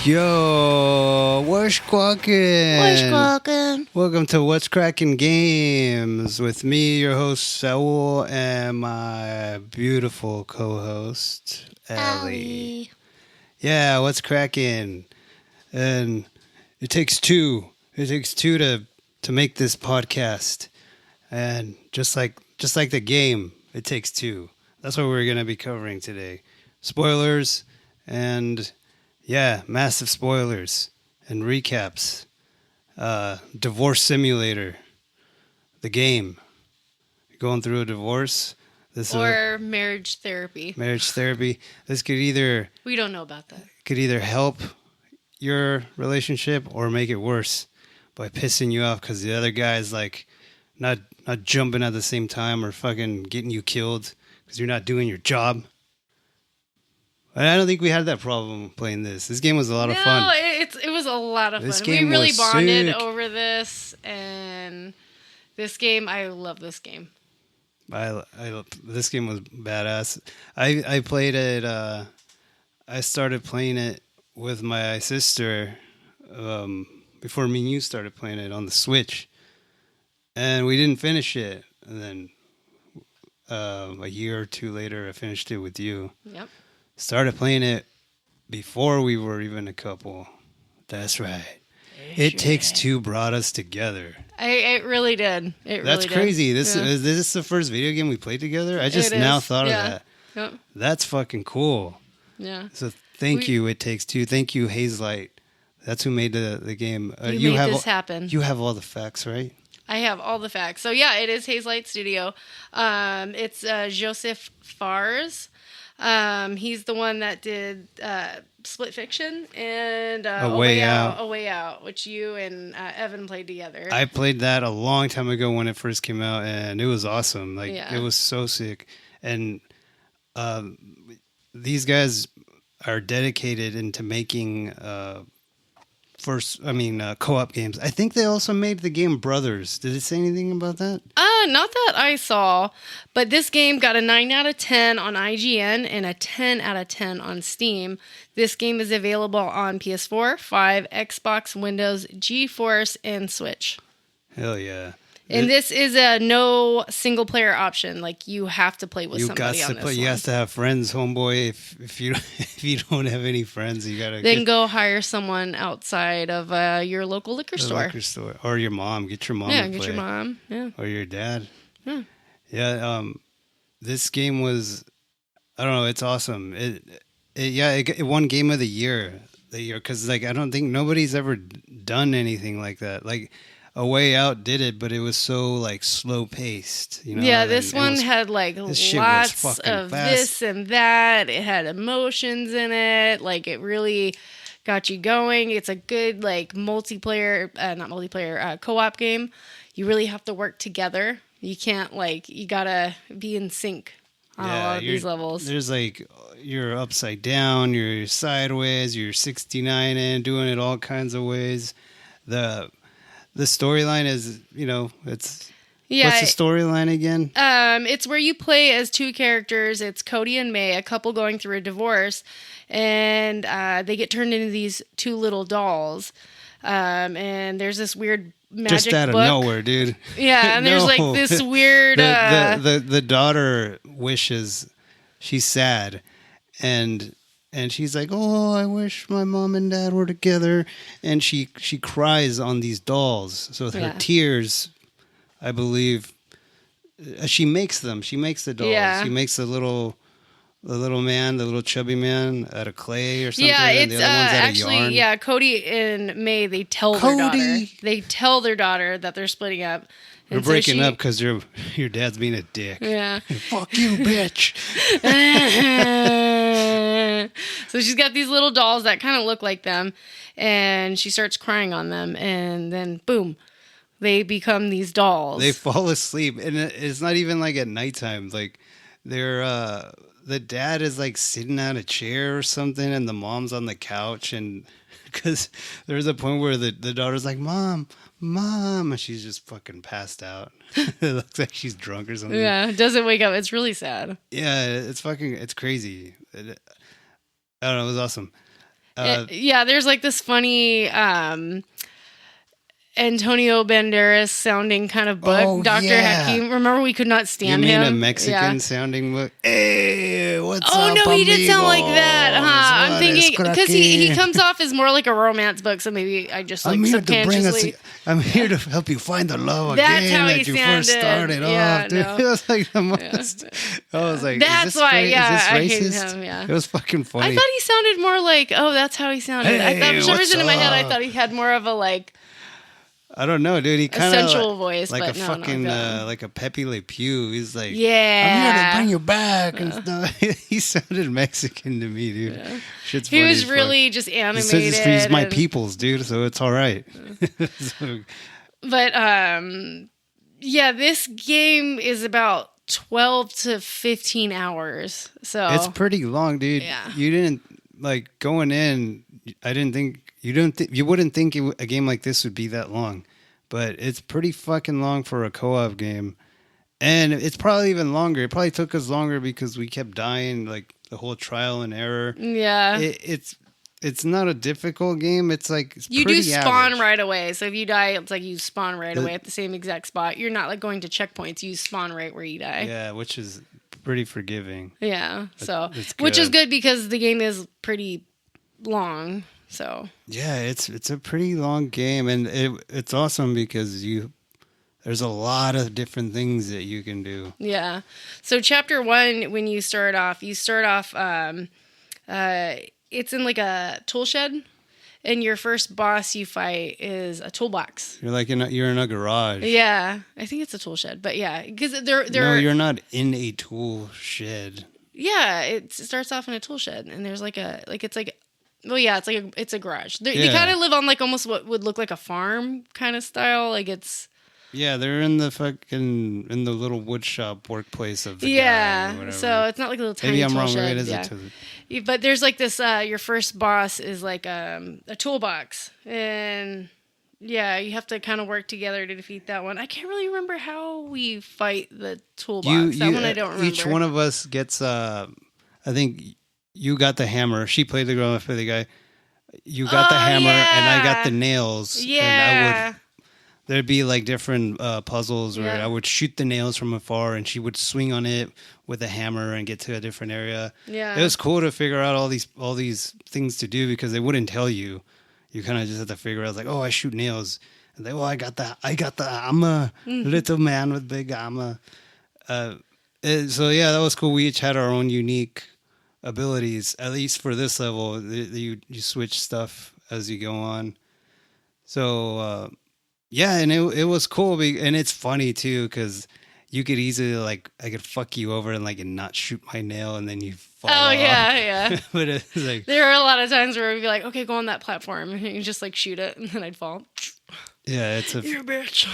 Yo, what's cracking? What's cracking? Welcome to What's Cracking Games with me, your host Saul, and my beautiful co-host Ellie. Yeah, what's cracking? And it takes two. It takes two to make this podcast, and just like the game, it takes two. That's what we're gonna be covering today. Spoilers and. Yeah, massive spoilers and recaps. Divorce Simulator, the game. Going through a divorce. Or marriage therapy. Marriage therapy. This could either We don't know about that. help your relationship or make it worse by pissing you off because the other guy's like not jumping at the same time or fucking getting you killed because you're not doing your job. I don't think we had that problem playing this. This game was a lot of fun. No, it was a lot of This fun. game We really was bonded sick. over this, and this game, I love this game. This game was badass. I played it. I started playing it with my sister before me and you started playing it on the Switch, and we didn't finish it. And then a year or two later, I finished it with you. Yep. Started playing it before we were even a couple. That's right. It Takes Two brought us together. It really did. That's crazy. This is the first video game we played together. I just now thought of that. Yep. That's fucking cool. Yeah. So thank you, It Takes Two. Thank you, Hazelight. That's who made the game. You made this happen. You have all the facts, right? I have all the facts. So yeah, it is Hazelight Studio. It's Joseph Fares. He's the one that did Split Fiction and A Way Out. A Way Out, which you and Evan played together. I played that a long time ago when it first came out, and it was awesome. It was so sick. And these guys are dedicated into making co-op games. I think they also made the game Brothers. Did it say anything about that? Not that I saw, but this game got a 9 out of 10 on IGN and a 10 out of 10 on Steam. This game is available on PS4, 5, Xbox, Windows, GeForce, and Switch. Hell yeah. And this is a no single player option. Like, you have to play with somebody on this one. You have to have friends, homeboy. If you don't have any friends, you gotta go hire someone outside of your local liquor store. Or your mom. Get your mom. Yeah, to get play. your mom. Yeah. Or your dad. Yeah. Yeah. This game was, I don't know. It's awesome. It won Game of the Year because I don't think nobody's ever done anything like that. Like, A Way Out did it, but it was so slow paced. Yeah, this one had lots of this and that. It had emotions in it. It really got you going. It's a good co-op game. You really have to work together. You can't you gotta be in sync on a lot of these levels. There's you're upside down, you're sideways, you're 69 and doing it all kinds of ways. The storyline is, it's... Yeah. What's the storyline again? It's where you play as two characters. It's Cody and May, a couple going through a divorce, and they get turned into these two little dolls. And there's this weird magic just out of book. nowhere, dude. Yeah, and there's this weird... The daughter wishes... She's sad, and she's like, oh, I wish my mom and dad were together. And she cries on these dolls. So with her tears, I believe, she makes them. She makes the dolls. Yeah. She makes the little man, the little chubby man out of clay or something. Yeah, and it's the other one's out actually, of yarn. Cody and May, they tell their daughter. They tell their daughter that they're splitting up. We're breaking up because your dad's being a dick. Yeah. Fuck you, bitch. So she's got these little dolls that kind of look like them, and she starts crying on them, and then boom, they become these dolls. They fall asleep, and it's not even at nighttime. They're the dad is sitting on a chair or something, and the mom's on the couch, and because there's a point where the daughter's like, Mom, and she's just fucking passed out. It looks like she's drunk or something. Yeah, doesn't wake up. It's really sad. Yeah, it's crazy. I don't know, it was awesome. Yeah, there's like this funny Antonio Banderas sounding kind of book, Dr. Hakim. Remember, we could not stand him. You mean a Mexican sounding book? Hey, what's up, Oh, no, he did sound like that, huh? What I'm thinking, because he comes off as more like a romance book, so maybe I just like subconsciously. I'm here to help you find the love That's again how that he you sounded. first started off. Dude. No. It was like the most. I was like, that's why, is this I racist? hated him, yeah. It was fucking funny. I thought he sounded more like, that's how he sounded. Hey, I thought for some reason in my head, I up? thought he had more of a like. I don't know, dude. He kind of sensual voice, like but a no, fucking no. like a Pepe Le Pew. He's like, yeah, I'm here to bring you back and stuff. He sounded Mexican to me, dude. Yeah. Shit's he funny was as really fuck. just He animated. says he's my peoples, dude. So it's all right. So, but yeah, this game is about 12 to 15 hours. So it's pretty long, dude. Yeah. You didn't like going in. I didn't think you wouldn't think a game like this would be that long, but it's pretty fucking long for a co-op game, and it's probably even longer. It probably took us longer because we kept dying, like the whole trial and error. Yeah, it's not a difficult game. It's like you do spawn average. right away. So if you die, it's like you spawn right away at the same exact spot. You're not like going to checkpoints. You spawn right where you die. Yeah, which is pretty forgiving. Yeah, so It's which is good. good because the game is pretty long. So Yeah, it's a pretty long game, and it's awesome because there's a lot of different things that you can do. yeah. So chapter 1, when you start off, it's in like a tool shed, and your first boss you fight is a toolbox. You're in a garage. Yeah, I think it's a tool shed, but yeah, because they're No, you're not in a tool shed. yeah. It starts off in a tool shed, and there's it's a garage. They Yeah. kind of live on like almost what would look like a farm kind of style. Like it's Yeah, they're in the little wood shop workplace of the guy or whatever. So it's not like a little tiny Maybe I'm tool wrong. shed. Maybe it is yeah. a tool. But there's like this. Your first boss is like a toolbox, and yeah, you have to kind of work together to defeat that one. I can't really remember how we fight the toolbox. That one I don't remember. Each one of us gets. I think you got the hammer. She played the girl. I played the guy. You got the hammer, and I got the nails. Yeah. And there'd be like different puzzles where Yeah. I would shoot the nails from afar, and she would swing on it with a hammer and get to a different area. Yeah. It was cool to figure out all these things to do because they wouldn't tell you. You kind of just have to figure out like, oh, I shoot nails, and they, I got the I'm a little man with big armor. So yeah, that was cool. We each had our own unique abilities, at least for this level. You switch stuff as you go on. So yeah, and it was cool, and it's funny too because you could easily like I could fuck you over and not shoot my nail, and then you fall off. Yeah. But it's like There are a lot of times where we'd be like, okay, go on that platform, and you just like shoot it, and then I'd fall. yeah, You bitch.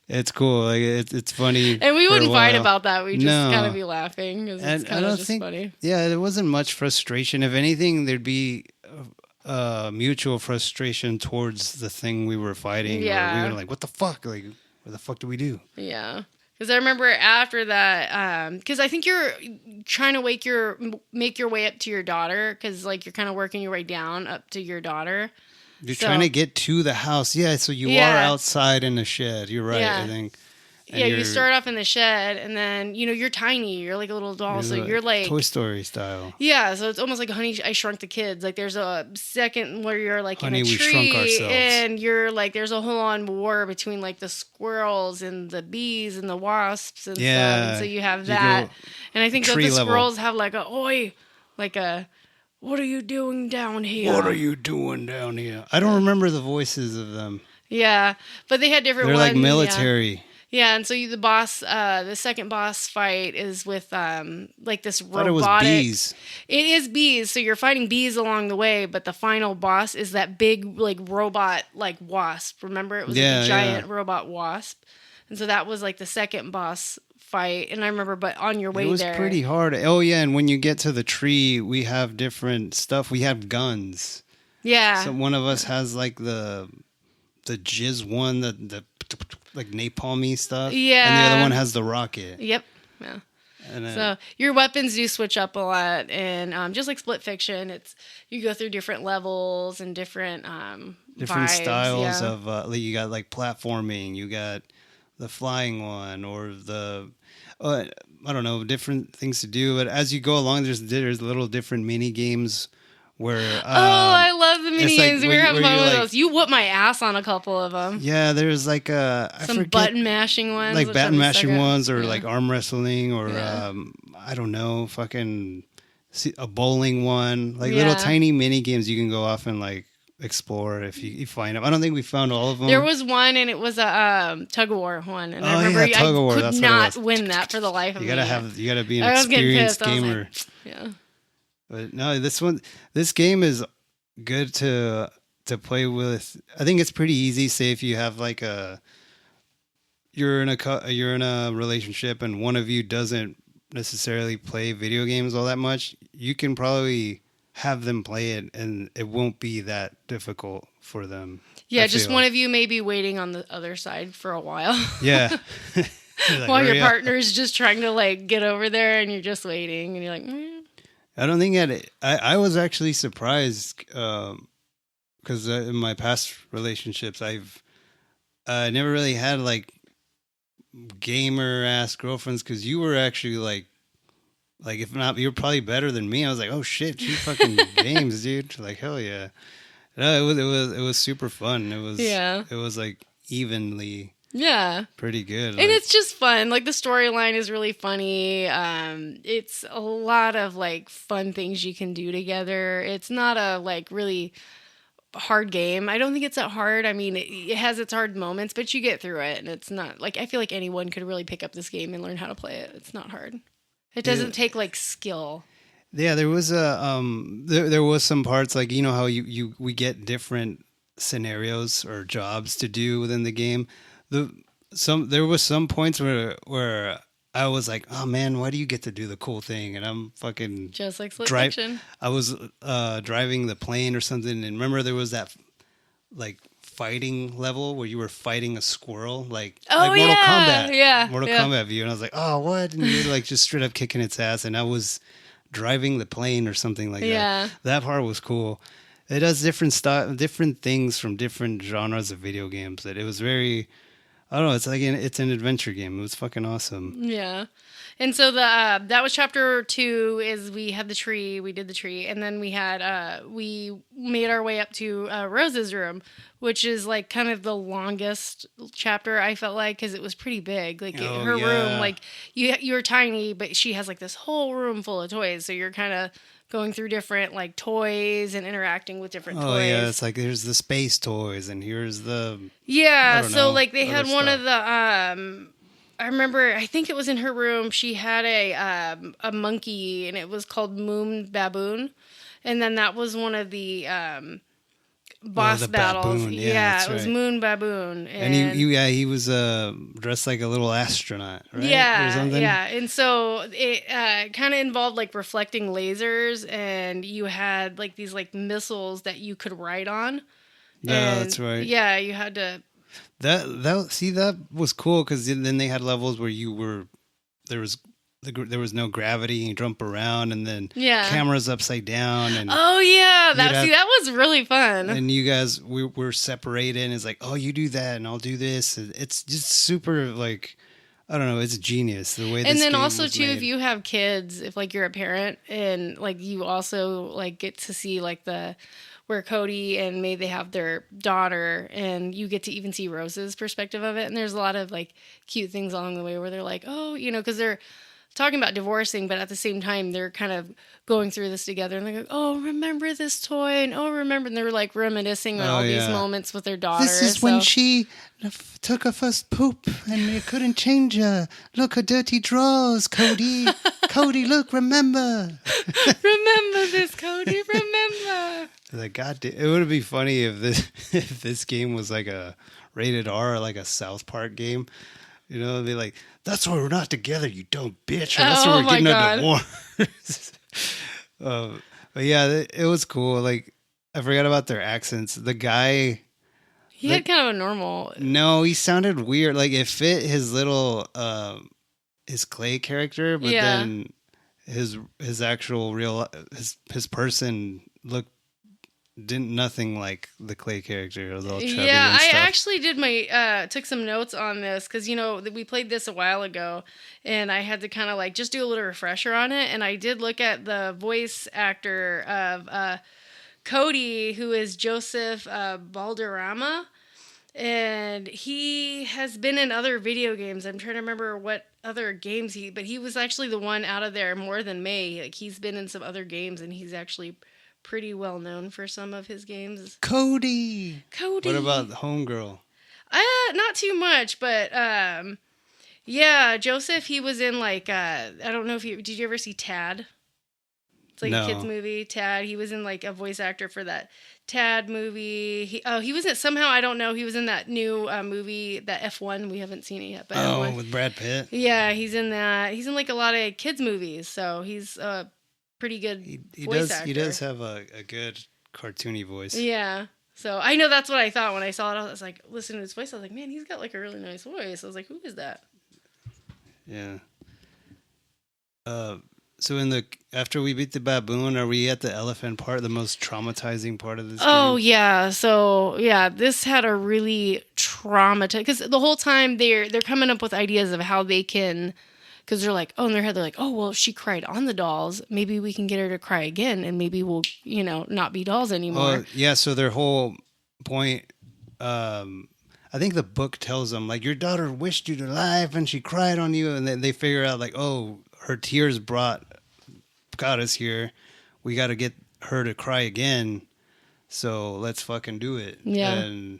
it's cool. Like it's funny, And we for a wouldn't fight while. about that. We just No. kind of be laughing because it's And I kind of don't just think, funny. yeah, there wasn't much frustration. If anything, there'd be mutual frustration towards the thing we were fighting. Yeah. Where we were like, what the fuck? Like, what the fuck do we do? Yeah. Because I remember after that, because I think you're trying to make your way up to your daughter, because like you're kind of working your way down up to your daughter. You're trying to get to the house. Yeah, so you are outside in the shed. You're right, Yeah. I think. And Yeah, you start off in the shed, and then you're tiny. You're like a little doll, so you're like Toy Story style. yeah. So it's almost like Honey, I Shrunk the Kids. Like there's a second where you're like Honey, in a We tree, Shrunk Ourselves. and you're like there's a whole on war between like the squirrels and the bees and the wasps and stuff. And so you have You that, go and I think that tree the level. squirrels have like a oi, like a what are you doing down here? What are you doing down here? I don't remember the voices of them. Yeah, but they had different. They're like ones, yeah. military. Yeah, and so the second boss fight is with like this robotic. I thought it was bees. It is bees, so you're fighting bees along the way, but the final boss is that big like robot like wasp. Remember, it was like a giant robot wasp, and so that was like the second boss fight. And I remember, but on your way it was there, pretty hard. Oh yeah, and when you get to the tree, we have different stuff. We have guns. yeah, So one of us has like the jizz one, the like napalmy stuff. Yeah. And the other one has the rocket. yep, yeah. And So your weapons do switch up a lot, and just like Split Fiction, it's you go through different levels and different different vibes, styles yeah. of like you got like platforming, you got the flying one, or the I don't know, different things to do. But as you go along, there's little different mini games where Oh, I love the mini it's like games. We were having fun with like, those. You whooped my ass on a couple of them. yeah, there's like I Some forget, button mashing ones, like which button I'd be mashing stuck at. ones, or Yeah. like arm wrestling, or Yeah. I don't know, fucking a bowling one, like little Yeah. tiny mini games you can go off and like explore if you find them. I don't think we found all of them. There was one, and it was a tug of war one, and Oh, I remember yeah, tug of war, I that's could what it not was. win that for the life of You me. gotta be an I was getting experienced pissed. I was gamer. like, yeah. But no, this game is good to play with. I think it's pretty easy. Say if you have like you're in a relationship and one of you doesn't necessarily play video games all that much, you can probably have them play it, and it won't be that difficult for them. Yeah, I just feel. one of you may be waiting on the other side for a while. Yeah. Like, While your hurry up. partner's just trying to like get over there, and you're just waiting, and you're like, I don't think that I was actually surprised because in my past relationships I've never really had like gamer ass girlfriends, because you were actually like if not, you're probably better than me. I was like, oh shit, she fucking games, dude. Like, hell yeah. No, it was super fun. It was like evenly yeah. pretty good. And it's just fun. Like the storyline is really funny. It's a lot of like fun things you can do together. It's not a like really hard game. I don't think it's that hard. I mean, it has its hard moments, but you get through it, and it's not like I feel like anyone could really pick up this game and learn how to play it. It's not hard. It doesn't take like skill. Yeah, there was a there was some parts, like, you know how we get different scenarios or jobs to do within the game. There was some points where I was like, oh man, why do you get to do the cool thing? And I'm fucking Just like Split Fiction. I was driving the plane or something, and remember there was that like fighting level where you were fighting a squirrel, like Mortal Kombat, Mortal Kombat view, and I was like, oh, what? And you're like just straight up kicking its ass, and I was driving the plane or something like that. That part was cool. It does different things from different genres of video games. That it was very, I don't know. It's like it's an adventure game. It was fucking awesome. Yeah. And so that was chapter 2. Is we had the tree, we did the tree, and then we had we made our way up to Rose's room, which is like kind of the longest chapter, I felt like, because it was pretty big. Like her room, like you're tiny, but she has like this whole room full of toys. So you're kind of going through different like toys and interacting with different toys. Oh yeah, it's like here's the space toys and here's the So like they had one of the I remember, I think it was in her room. She had a monkey, and it was called Moon Baboon, and then that was one of the boss battles. Baboon. Yeah, it was right. Moon Baboon, and he was dressed like a little astronaut, right? Yeah, or something? Yeah, and so it kind of involved like reflecting lasers, and you had like these like missiles that you could ride on. Yeah, that's right. Yeah, you had to. That was cool, because then they had levels where there was no gravity and you jump around, and then cameras upside down, and that was really fun. And you guys were separated, and it's like, oh, you do that and I'll do this. It's just super, like, I don't know, it's genius the way. And this then game also was too, made. if you have kids, if like you're a parent, and like you also like get to see like where Cody and May, they have their daughter, and you get to even see Rose's perspective of it. And there's a lot of like cute things along the way where they're like, oh, because they're talking about divorcing, but at the same time, they're kind of going through this together. And they're like, oh, remember this toy? And remember. And they're like reminiscing on all these moments with their daughter. This is when she took her first poop and you couldn't change her. Look, her dirty drawers, Cody. Cody, look, remember. Remember this, Cody, remember. Like, God damn, it would be funny if this game was like a rated R, or like a South Park game. It'd be like, that's why we're not together, you dumb bitch. Or that's why we're getting a divorce. But yeah, it was cool. Like, I forgot about their accents. The guy, he had kind of a normal. No, he sounded weird. Like, it fit his little his clay character, but Yeah. then his actual real his person didn't nothing like the clay character. It was all chubby Yeah, and I stuff. actually did took some notes on this because we played this a while ago, and I had to kind of like just do a little refresher on it, and I did look at the voice actor of Cody, who is Joseph Balderrama, and he has been in other video games. I'm trying to remember what other games but he was actually the one out of there more than May. Like he's been in some other games, and he's actually pretty well known for some of his games. Cody. Cody. What about Homegirl? Not too much, but yeah, Joseph. He was in like I don't know if did you ever see Tad? It's like No. a kids movie. Tad. He was in like a voice actor for that Tad movie. He was in somehow I don't know. He was in that new movie, that F1. We haven't seen it yet, but F1. With Brad Pitt. Yeah, he's in that. He's in like a lot of kids movies, so he's pretty good voice actor. He does have a good cartoony voice. Yeah. So I know that's what I thought when I saw it. I was like, listening to his voice, I was like, man, he's got like a really nice voice. I was like, who is that? Yeah. So after we beat the baboon, are we at the elephant part, the most traumatizing part of this Oh game? yeah. So yeah, this had a really traumatizing, because the whole time they're coming up with ideas of how they can. Because they're like, in their head, they're like, well, if she cried on the dolls, maybe we can get her to cry again, and maybe we'll, not be dolls anymore. Yeah, so their whole point, I think the book tells them, like, your daughter wished you to life, and she cried on you, and then they figure out, like, her tears got us here. We got to get her to cry again, so let's fucking do it. Yeah. And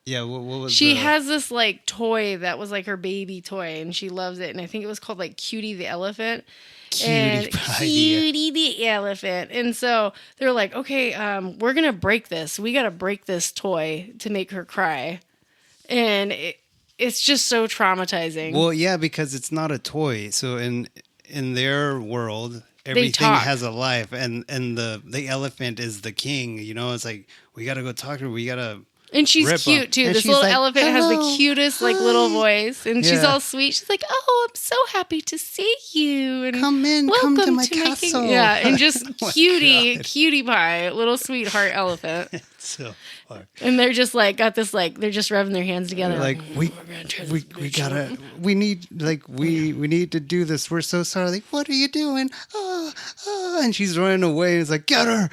yeah, what was she has this like toy that was like her baby toy, and she loves it, and I think it was called like Cutie the elephant. Cutie the elephant. And so they're like, okay, we're gonna break this. We gotta break this toy to make her cry. And it's just so traumatizing. Well, yeah, because it's not a toy. So in their world, everything has a life, and the elephant is the king. It's like, we gotta go talk to her. We gotta. And she's cute too. This little elephant has the cutest like little voice, and she's all sweet. She's like, "Oh, I'm so happy to see you." And come in, welcome come to my castle. And just cutie pie, little sweetheart elephant. So hard. And they're just like got this like they're just rubbing their hands together. Like we need to do this. We're so sorry. Like, what are you doing? And she's running away. And it's like, get her.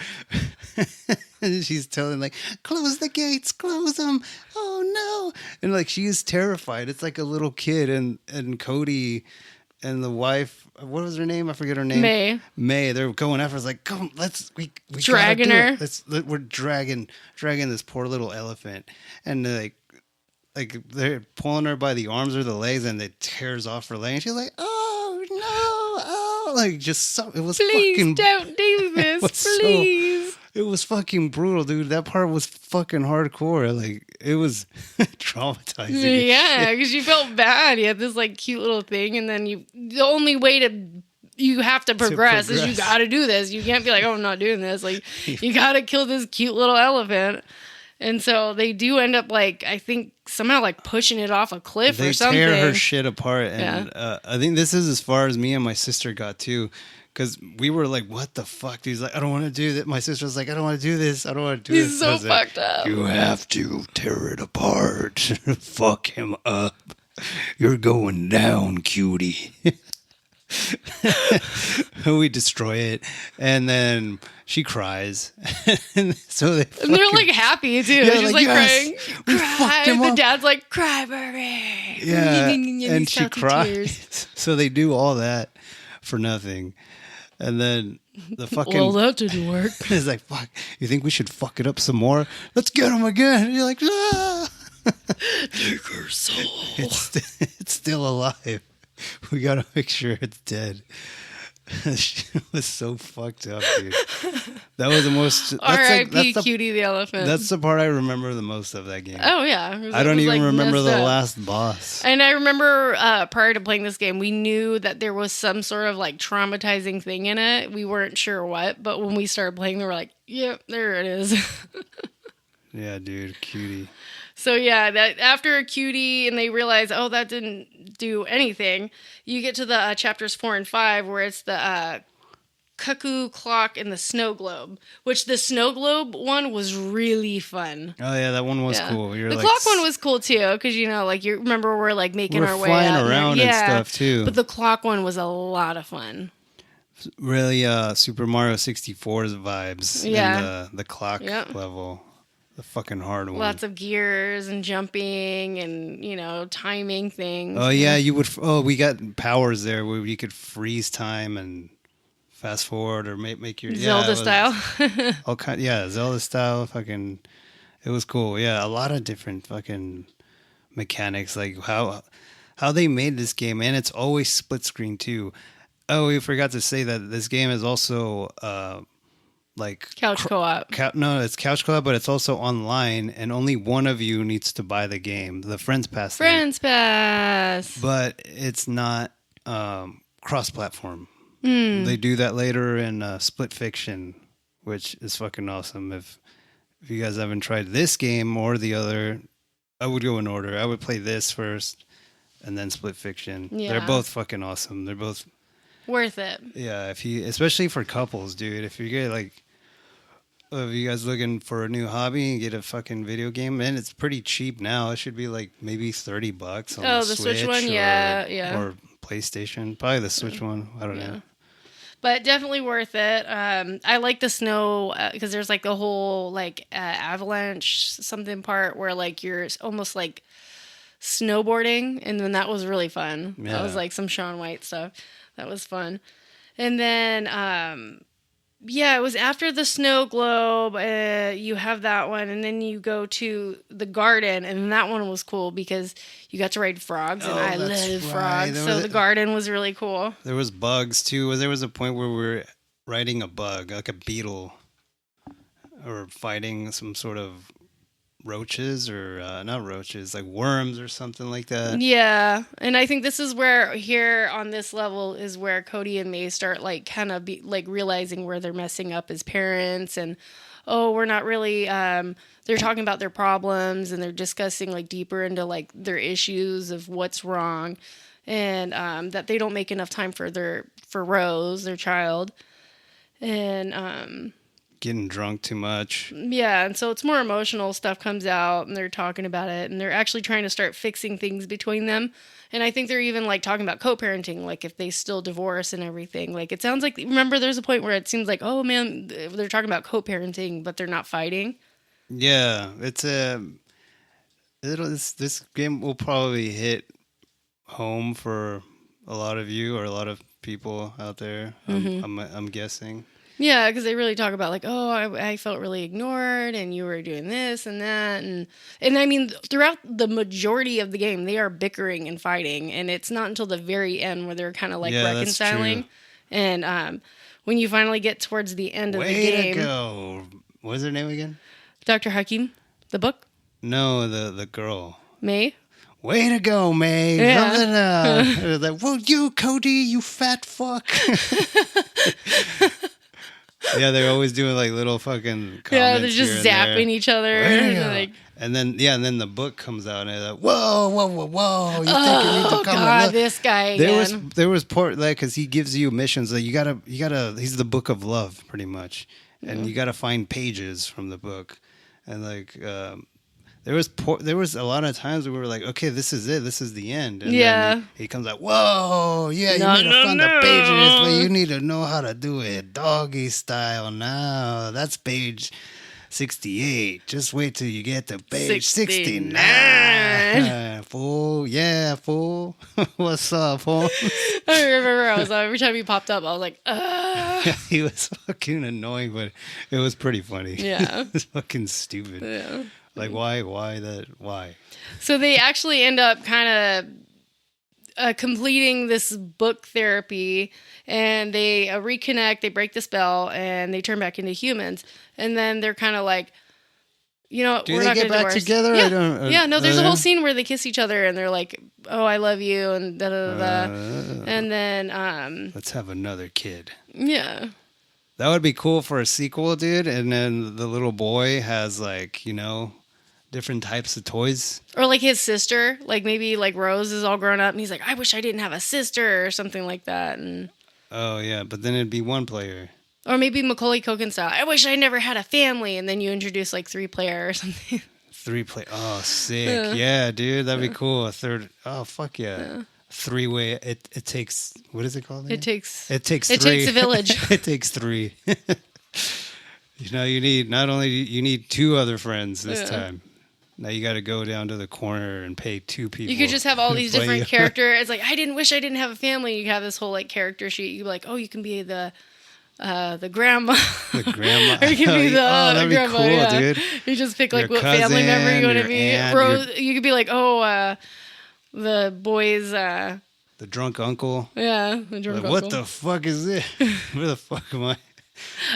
And she's telling like, close the gates, close them. Oh no! And like she is terrified. It's like a little kid, and Cody and the wife. What was her name? I forget her name. May. They're going after us. Like, come, we dragging her. We're dragging this poor little elephant, and like they're pulling her by the arms or the legs, and it tears off her leg. And she's like, oh no, like just so. It was please don't do this, please. It was fucking brutal, dude. That part was fucking hardcore. Like, it was traumatizing. Yeah, because you felt bad. You had this, like, cute little thing, and then the only way you have to progress is you got to do this. You can't be like, I'm not doing this. Like, you got to kill this cute little elephant. And so they do end up, like, I think somehow, like, pushing it off a cliff or something. They tear her shit apart. And I think this is as far as me and my sister got, too. Because we were like, what the fuck? He's like, I don't want to do that. My sister was like, I don't want to do this. I don't want to do this. He's so fucked up. You have to tear it apart. Fuck him up. You're going down, cutie. We destroy it. And then she cries. And they're like happy too. Yeah, she's like yes, crying. We cry. fucked him up. The dad's like, cry, baby. Yeah. And she cries. So they do all that for nothing. And then the fucking... Well, that didn't work. It's like, fuck, you think we should fuck it up some more? Let's get him again. And you're like, ah! Take her soul. It's still alive. We gotta make sure it's dead. It was so fucked up, dude. That was the most... R.I.P. Cutie the elephant. That's the part I remember the most of that game. Oh, yeah. I don't even remember the last boss. And I remember prior to playing this game, we knew that there was some sort of like traumatizing thing in it. We weren't sure what, but when we started playing, we were like, yep, there it is. Yeah, dude, cutie. So yeah, that after a cutie and they realize, oh, that didn't do anything, you get to the chapters 4 and 5 where it's the cuckoo clock and the snow globe, which the snow globe one was really fun. Oh yeah, that one was cool. The clock one was cool too, because you remember we're like making our way flying up around and stuff too. But the clock one was a lot of fun. Really, Super Mario 64's vibes. Yeah, in the clock level, the fucking hard one. Lots of gears and jumping and timing things. Oh yeah, you would. Oh, we got powers there where you could freeze time and fast forward or make your Zelda style. Zelda style. Fucking, it was cool. Yeah, a lot of different fucking mechanics, like how they made this game, and it's always split screen too. Oh, we forgot to say that this game is also like couch co-op. No, it's couch co-op, but it's also online, and only one of you needs to buy the game, the Friends Pass. But it's not cross-platform. They do that later in Split Fiction, which is fucking awesome. If you guys haven't tried this game or the other, I would go in order. I would play this first, and then Split Fiction. Yeah. They're both fucking awesome. They're both worth it. Yeah, especially for couples, dude. If you get if you guys looking for a new hobby and get a fucking video game, man, it's pretty cheap now. It should be like maybe $30 on the Switch one, or PlayStation. Probably the Switch one. I don't know. But definitely worth it. I like the snow because there's like the whole avalanche something part where you're almost like snowboarding, and then that was really fun. Yeah. That was like some Shaun White stuff. That was fun. And then, it was after the snow globe. You have that one, and then you go to the garden, and that one was cool because you got to ride frogs, and I love frogs. So the garden was really cool. There was bugs too. There was a point where we were riding a bug, like a beetle, or fighting some sort of roaches or not roaches, like worms or something like that. Yeah, and I think this is where here on this level is where Cody and May start kind of realizing where they're messing up as parents, and we're not really they're talking about their problems, and they're discussing deeper into their issues of what's wrong, and that they don't make enough time for Rose, their child, and getting drunk too much. Yeah, and so it's more emotional stuff comes out, and they're talking about it, and they're actually trying to start fixing things between them. And I think they're even talking about co-parenting, if they still divorce and everything. It sounds like, remember, there's a point where it seems like, oh man, they're talking about co-parenting, but they're not fighting. Yeah, it's this game will probably hit home for a lot of you or a lot of people out there. Mm-hmm. I'm guessing. Yeah, because they really talk about I felt really ignored, and you were doing this and that, and I mean throughout the majority of the game they are bickering and fighting, and it's not until the very end where they're kind of reconciling. And when you finally get towards the end of the game, way to go! What's her name again? Dr. Hakim, the book? No, the girl. May. Way to go, May! Yeah. Well, you Cody, you fat fuck. Yeah, they're always doing little fucking comments. Yeah, they're just zapping each other. And then the book comes out, and they're like, whoa! You think you need to come? God, this guy again. There was part because he gives you missions. You gotta. He's the book of love, pretty much, and you gotta find pages from the book, and there was a lot of times where we were like, okay, this is it. This is the end. And then he comes out, whoa, yeah, you need to find the pages, but you need to know how to do it doggy style now. That's page 68. Just wait till you get to page 69. Fool. Yeah, fool. What's up, fool? I remember every time he popped up, I was like, ugh. He was fucking annoying, but it was pretty funny. Yeah. It was fucking stupid. Yeah. Why? So they actually end up kind of completing this book therapy, and they reconnect, they break the spell, and they turn back into humans. And then they're kind of like, we're not going to divorce. Back together? Yeah. No, there's a whole scene where they kiss each other, and they're like, oh, I love you, and da-da-da-da. And then... let's have another kid. Yeah. That would be cool for a sequel, dude. And then the little boy has like, different types of toys. Or like his sister, like maybe like Rose is all grown up and he's like, I wish I didn't have a sister or something like that. And Oh yeah, but then it'd be one player. or maybe Macaulay Culkin style. I wish I never had a family, and then you introduce like 3-player or something. 3-player. Oh, sick. Yeah, dude, that'd be cool. A third. Oh, fuck yeah. 3-way. It takes. What is it called? It takes It takes it three. takes a village. It takes 3. You need not only you need 2 other friends this time. Now you got to go down to the corner and pay 2 people. You could just have all these to play different characters. It's like I wish I didn't have a family. You have this whole like character sheet. You be like, oh, you can be the grandma. The grandma. Or you can be the that'd be grandma, cool, yeah. dude. You just pick like Your what family member you want to cousin, be. your aunt, Rose, you could be like, the boys. The drunk uncle. Yeah, the drunk Like, uncle. what the fuck is this? Where the fuck am I?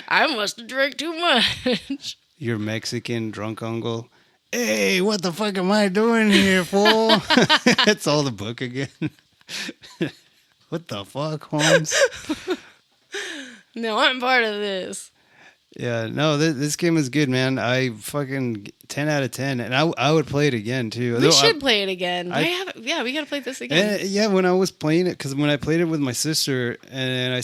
I must have drank too much. Your Mexican drunk uncle. Hey, what the fuck am I doing here, fool? It's all the book again. What the fuck, Holmes? No, I'm part of this. Yeah, no, this game is good, man. I fucking 10 out of 10, and I would play it again too. We should play it again. We gotta play this again. Yeah, when I was playing it, because when I played it with my sister and I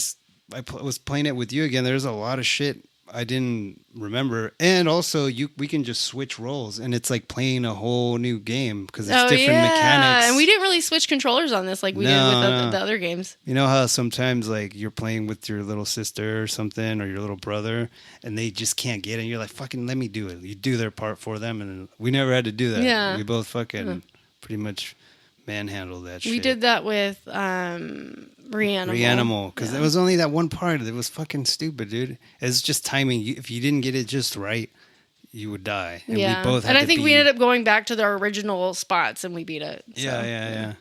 was playing it with you again, there's a lot of shit I didn't remember, and also we can just switch roles, and it's like playing a whole new game because it's different mechanics. And we didn't really switch controllers on this like we did with the other games. You know how sometimes like you're playing with your little sister or something, or your little brother, and they just can't get it. And you're like, fucking let me do it. You do their part for them, and we never had to do that. Yeah. We both fucking pretty much manhandled that shit. We did that with Reanimal, because it was only that one part. It was fucking stupid, dude. It's just timing. If you didn't get it just right, you would die. And we both had and I think we ended up going back to the original spots and we beat it. So. Yeah.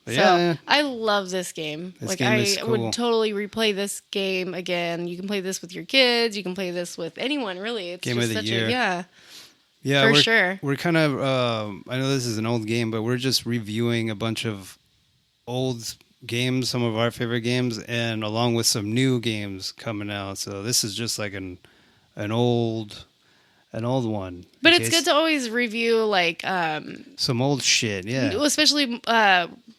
But So I love this game. This like game I is cool. would totally replay this game again. You can play this with your kids. You can play this with anyone, really. It's Game just of the such year. Yeah, for sure. We're kind of, I know this is an old game, but we're just reviewing a bunch of old games, some of our favorite games, and along with some new games coming out. So this is just like an old one. But it's good to always review like some old shit, yeah. Especially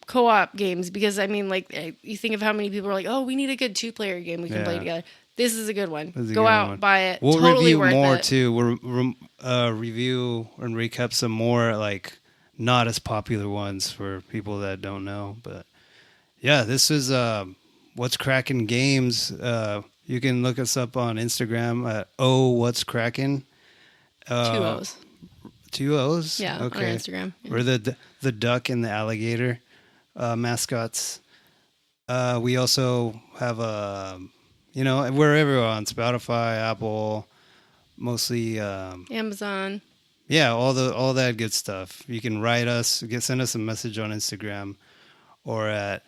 co-op games, because I mean, like you think of how many people are like, oh, we need a good 2-player game we can play together. This is a good one. Go out, buy it. We'll totally review worth more it. too. We'll review and recap some more like not as popular ones for people that don't know. But yeah, this is What's Crackin' Games. You can look us up on Instagram at What's Crackin'. 2 O's. 2 O's? Yeah, okay. on Instagram. Yeah. We're the duck and the alligator mascots. We also have we're everywhere on Spotify, Apple, mostly Amazon. Yeah, all that good stuff. You can write us, send us a message on Instagram or at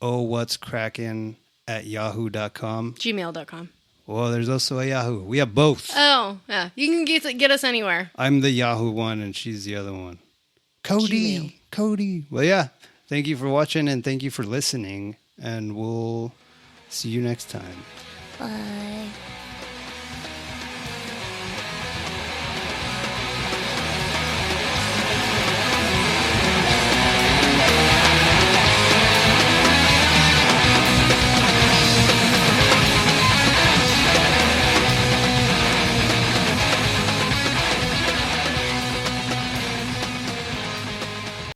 whatscrackin@yahoo.com. Gmail.com. Well, there's also a Yahoo. We have both. Oh, yeah. You can get us anywhere. I'm the Yahoo one and she's the other one. Cody. Well, yeah. Thank you for watching and thank you for listening. And we'll see you next time. Bye.